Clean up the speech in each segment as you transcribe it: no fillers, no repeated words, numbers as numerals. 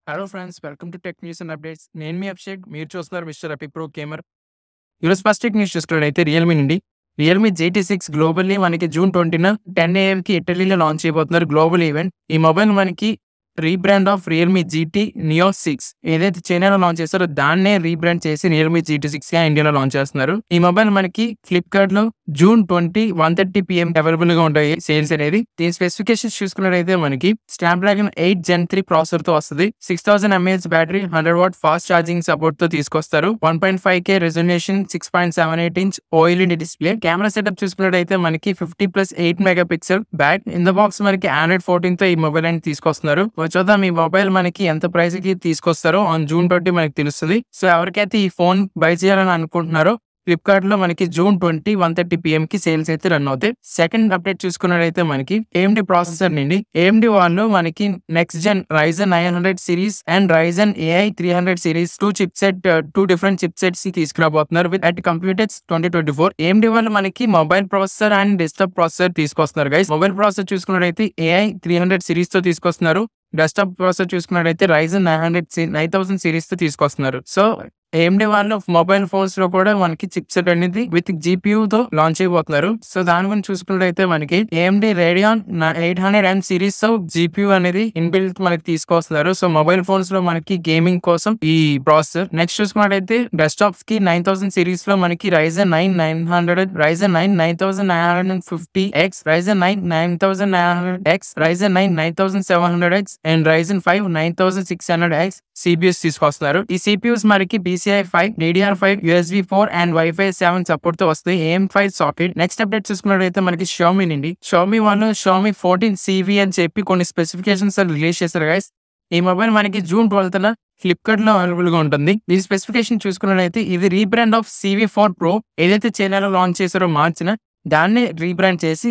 Hello friends, welcome to tech news and updates. నేను మీ అభిషేక్. మీరు చూస్తున్నారు మిస్టర్ ఎపిక్ ప్రో గేమర్. ఈరోజు ఫస్ట్ టెక్ న్యూస్ చూసుకున్నట్టయితే రియల్మీ నుండి రియల్మీ GT6 గ్లోబల్లీ మనకి జూన్ 20న 10 AM ఇటలీలో లాంచ్ చేయబోతున్నారు. Global event. ఈ మొబైల్ మనకి rebrand of Realme GT Neo 6 ఏదైతే చైనాలో లాంచ్ చేస్తారో దాన్నే రీబ్రాండ్ చేసి రియల్మీ GT6 గా ఇండియాలో లాంచ్ చేస్తున్నారు. ఈ మొబైల్ మనకి ఫ్లిప్కార్ట్ లో జూన్ 20 1:30 PM అవైలబుల్ గా ఉంటాయి సేల్స్ అనేది. దీని స్పెసిఫికేషన్స్ చూసుకున్నట్టయితే మనకి స్నాప్డ్రాగన్ 8 Gen 3 ప్రాసెసర్ తో వస్తుంది. 6000 mAh battery, 100 what fast charging support తో తీసుకొస్తారు. 1.5K resolution, 6.78 inch OLED display. Camera setup చూసుకున్నట్టయితే మనకి 50+8 megapixel back in the box మనకి Android 14 తో ఈ మొబైల్ అనేది తీసుకొస్తున్నారు. చూద్దాం ఈ మొబైల్ మనకి ఎంత ప్రైస్ కి తీసుకొస్తారో ఆన్ జూన్ 20 మనకి తెలుస్తుంది. సో ఎవరికైతే ఈ ఫోన్ బై చేయాలని అనుకుంటున్నారో ఫ్లిప్కార్ట్ లో మనకి జూన్ 20 1:30 PM కి సేల్స్ అయితే రన్ అవుతాయి. సెకండ్ అప్డేట్ చూసుకున్నట్లయితే మనకి AMD ప్రాసెసర్ నుండి AMD వాళ్ళు మనకి next gen Ryzen 900 series and Ryzen AI 300 series two different chip sets తీసుకురాబోతున్నారు విత్ అట్ కంప్యూటర్స్ 2024. AMD వాళ్ళు మనకి mobile processor and desktop processor తీసుకొస్తున్నారు గైస్. మొబైల్ ప్రాసెసర్ చూసుకున్నట్లయితే AI 300 సిరీస్ తో తీసుకొస్తున్నారు. డెస్క్టాప్ ప్రాసెసర్ చూసుకున్నట్లయితే Ryzen 9000 సిరీస్ తో తీసుకొస్తున్నారు. సో AMD వాళ్ళు మొబైల్ ఫోన్స్ లో కూడా మనకి చిప్ సెట్ అనేది విత్ GPU తో లాంచ్ అయిపోతున్నారు. సో దాని గురించి చూసుకున్నట్లయితే మనకి AMD Radeon 800M సిరీస్ తో GPU అనేది ఇన్బిల్ట్ మనకి తీసుకొస్తున్నారు. సో మొబైల్ ఫోన్స్ లో మనకి గేమింగ్ కోసం ఈ ప్రాసెసర్. నెక్స్ట్ చూసుకున్నట్లయితే డెస్క్టాప్స్ కి 9000 సిరీస్ లో మనకి Ryzen 9 900, Ryzen 9 9950X, Ryzen 9 9900X, Ryzen 9 9700X and Ryzen 5 9600X CPUs తీసుకొస్తున్నారు. ఈ CPUs మనకి PCI 5, DDR5, USB 4 and Wi-Fi 7 support తో వస్తాయి. AM5 socket. నెక్స్ట్ అప్డేట్ చూసుకున్నట్లయితే మనకి Xiaomi నుండి Xiaomi వాళ్ళు Xiaomi 14 CV అని చెప్పి కొన్ని స్పెసిఫికేషన్స్ రిలీజ్ చేశారు గైస్. ఈ మొబైల్ మనకి జూన్ 12న ఫ్లిప్కార్ట్ లో అవైలబుల్ గా ఉంటుంది. ఈ స్పెసిఫికేషన్ చూసుకున్నట్లయితే ఇది రీబ్రాండ్ ఆఫ్ CV4 Pro ఏదైతే చైనాలో లాంచ్ చేశారో మార్చిన దాన్ని రీబ్రాండ్ చేసి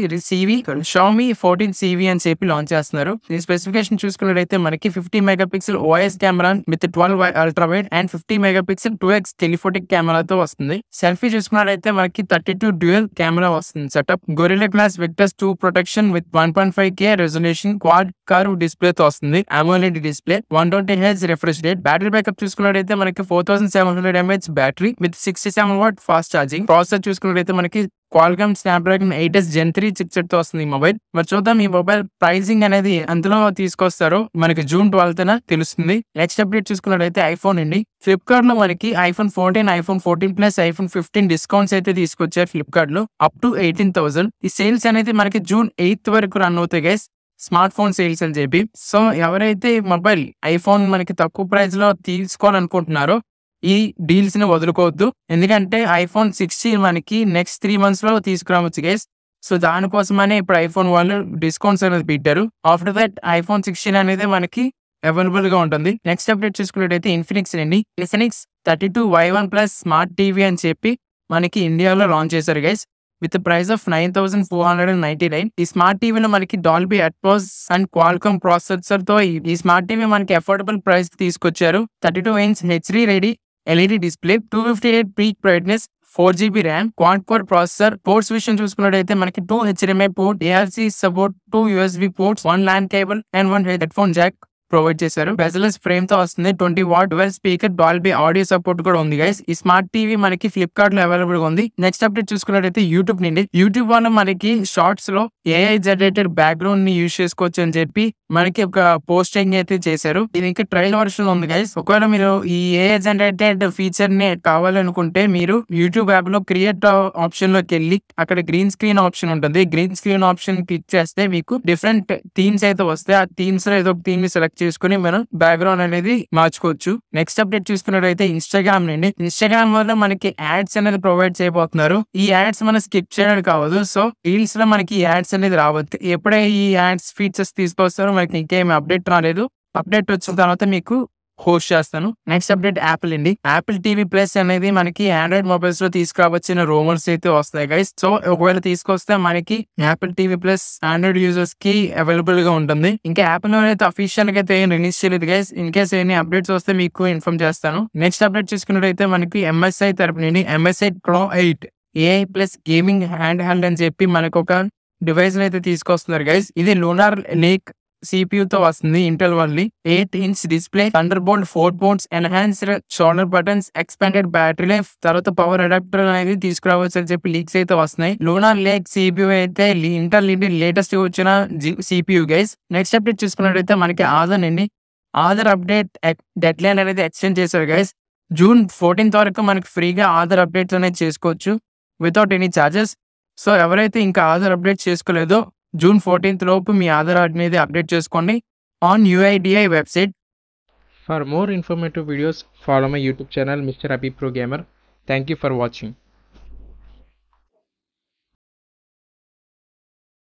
Xiaomi 14 CV అని చెప్పి లాంచ్ చేస్తున్నారు. ఈ స్పెసిఫికేషన్ చూసుకున్నట్లయితే మనకి 50 megapixel OIS camera with 12 ultra wide and 50 megapixel 2x telephotic కెమెరాతో వస్తుంది. సెల్ఫీ చూసుకున్నట్లయితే మనకి 32 డ్యూయల్ కెమెరా వస్తుంది setup. Gorilla Glass Victus 2 protection with 1.5K resolution quad curve display తో వస్తుంది. AMOLED display, 120Hz refresh rate. Battery backup చూసుకున్నట్లయితే మనకి 4700 mAh battery with 67 watt fast charging. Processor చూసుకున్నట్లయితే మనకి Qualcomm Snapdragon 8s Gen 3 chipset తో వస్తుంది ఈ మొబైల్. మరి చూద్దాం ఈ మొబైల్ ప్రైసింగ్ అనేది ఎంతలో తీసుకొస్తారో మనకి జూన్ 12న తెలుస్తుంది. నెక్స్ట్ అప్డేట్ చూసుకున్నట్లయితే ఐఫోన్ అండి. ఫ్లిప్కార్ట్ లో మనకి iPhone 14, iPhone 14 Plus, iPhone 15 discounts అయితే తీసుకొచ్చారు ఫ్లిప్కార్ట్ లో అప్ టు 18,000. ఈ సేల్స్ అనేది మనకి జూన్ 8 వరకు రన్ అవుతాయి గైస్, స్మార్ట్ ఫోన్ సేల్స్ అని చెప్పి. సో ఎవరైతే మొబైల్ ఐఫోన్ మనకి తక్కువ ప్రైస్ లో తీసుకోవాలనుకుంటున్నారో ఈ డీల్స్ ని వదులుకోవద్దు. ఎందుకంటే iPhone 16 మనకి నెక్స్ట్ 3 months లో తీసుకురావచ్చు గైస్. సో దానికోసమనే ఇప్పుడు ఐఫోన్ వాళ్ళు డిస్కౌంట్స్ అనేది పెట్టారు. ఆఫ్టర్ దట్ iPhone 16 అనేది మనకి అవైలబుల్ గా ఉంటుంది. నెక్స్ట్ అప్డేట్ చూసుకున్నట్టయితే ఇన్ఫినిక్స్ అండి. Infinix 32Y1 Plus smart TV అని చెప్పి మనకి ఇండియాలో లాంచ్ చేశారు గైస్ విత్ ప్రైస్ ఆఫ్ 9499. ఈ స్మార్ట్ టీవీలో మనకి Dolby Atmos and Qualcomm processor తో ఈ స్మార్ట్ టీవీ మనకి అఫోర్డబుల్ ప్రైస్ తీసుకొచ్చారు. 32-inch HD ready LED display, 258 peak brightness, 4GB RAM, quad core processor. Ports విషయం చూసుకున్నట్టయితే మనకి 2 HDMI port, ARC support, 2 USB ports, 1 LAN cable and 1 headphone Jack provide చేశారు. Bezels frame తో వస్తుంది. 20 what dual speaker, Dolby audio support కూడా ఉంది guys. ఈ smart TV మనకి ఫ్లిప్కార్ట్ లో అవైలబుల్ గా ఉంది. నెక్స్ట్ అప్డేట్ చూసుకున్నట్టయితే యూట్యూబ్ నుండి యూట్యూబ్ వాళ్ళు మనకి షార్ట్స్ లో AI జనరేటెడ్ బ్యాక్గ్రౌండ్ ని యూజ్ చేసుకోవచ్చు అని చెప్పి మనకి ఒక పోస్టింగ్ అయితే చేశారు. ఇది ఇంకా ట్రయల్ వర్షన్ ఉంది గైస్. ఒకవేళ మీరు ఈ AI జనరేటెడ్ ఫీచర్ ని కావాలనుకుంటే మీరు యూట్యూబ్ యాప్ లో క్రియేట్ ఆప్షన్ లోకి వెళ్ళి అక్కడ గ్రీన్ స్క్రీన్ ఆప్షన్ ఉంటుంది. గ్రీన్ స్క్రీన్ ఆప్షన్ క్లిక్ చేస్తే మీకు డిఫరెంట్ థీమ్స్ అయితే వస్తాయి. ఆ థీమ్స్ లో ఏదో ఒక థీమ్ ని సెలెక్ట్ చేసుకుని మనం బ్యాక్గ్రౌండ్ అనేది మార్చుకోవచ్చు. నెక్స్ట్ అప్డేట్ చూసుకున్నట్టయితే ఇన్స్టాగ్రామ్ నుండి ఇన్స్టాగ్రామ్ వల్ల మనకి యాడ్స్ అనేది ప్రొవైడ్ చేయబోతున్నారు. ఈ యాడ్స్ మనం స్కిప్ చేయడానికి కావద్దు. సో రీల్స్ లో మనకి యాడ్స్ అనేది రావద్దు. ఎప్పుడే ఈ యాడ్స్ ఫీచర్స్ తీసుకొస్తారో మనకి ఇంకేమి అప్డేట్ రాలేదు. అప్డేట్ వచ్చిన తర్వాత మీకు హోస్ట్ చేస్తాను. నెక్స్ట్ అప్డేట్ యాపిల్ అండి. యాపిల్ TV Plus అనేది మనకి ఆండ్రాయిడ్ మొబైల్స్ లో తీసుకురావచ్చిన రూమర్స్ అయితే వస్తాయి గైస్. సో ఒకవేళ తీసుకొస్తే మనకి Apple TV Plus Android users కి అవైలబుల్ గా ఉంటుంది. ఇంకా యాపిల్ అయితే అఫీషియల్ గా అయితే రిలీజ్ చేయలేదు గైస్. ఇన్ కేస్ ఎన్ని అప్డేట్స్ వస్తే మీకు ఇన్ఫార్మ్ చేస్తాను. నెక్స్ట్ అప్డేట్ చూసుకున్నట్టయితే మనకి MSI తరపు నుండి MSI Pro 8 AI Plus gaming hand held అని చెప్పి మనకు ఒక డివైస్ అయితే తీసుకొస్తున్నారు గైస్. ఇది లూనార్ లేక్ సిపియూతో వస్తుంది ఇంటెల్ వాళ్ళది. 8 inch display, thunderbolt 4 ports, enhanced shoulder buttons, expanded battery life, తర్వాత పవర్ అడాప్టర్ అనేది తీసుకురావచ్చు అని చెప్పి లీక్స్ అయితే వస్తున్నాయి. లూనార్ లేక్ సిపియూ అయితే ఇంటెల్ లేటెస్ట్ వచ్చిన సిపియూ గైస్. నెక్స్ట్ అప్డేట్ చూసుకున్నట్టయితే మనకి ఆధార్ అండి. ఆధార్ అప్డేట్ డెడ్ లైన్ అనేది ఎక్స్టెండ్ చేశారు గైస్. జూన్ 14th వరకు మనకి ఫ్రీగా ఆధార్ అప్డేట్స్ అనేది చేసుకోవచ్చు వితౌట్ ఎనీ ఛార్జెస్. సో ఎవరైతే ఇంకా ఆధార్ అప్డేట్ చేసుకోలేదో జూన్ 14th లోపు మీ ఆధార్ అనేది అప్డేట్ చేసుకోండి on UIDAI website. For more informative videos follow my YouTube channel mister Api pro gamer. Thank you for watching.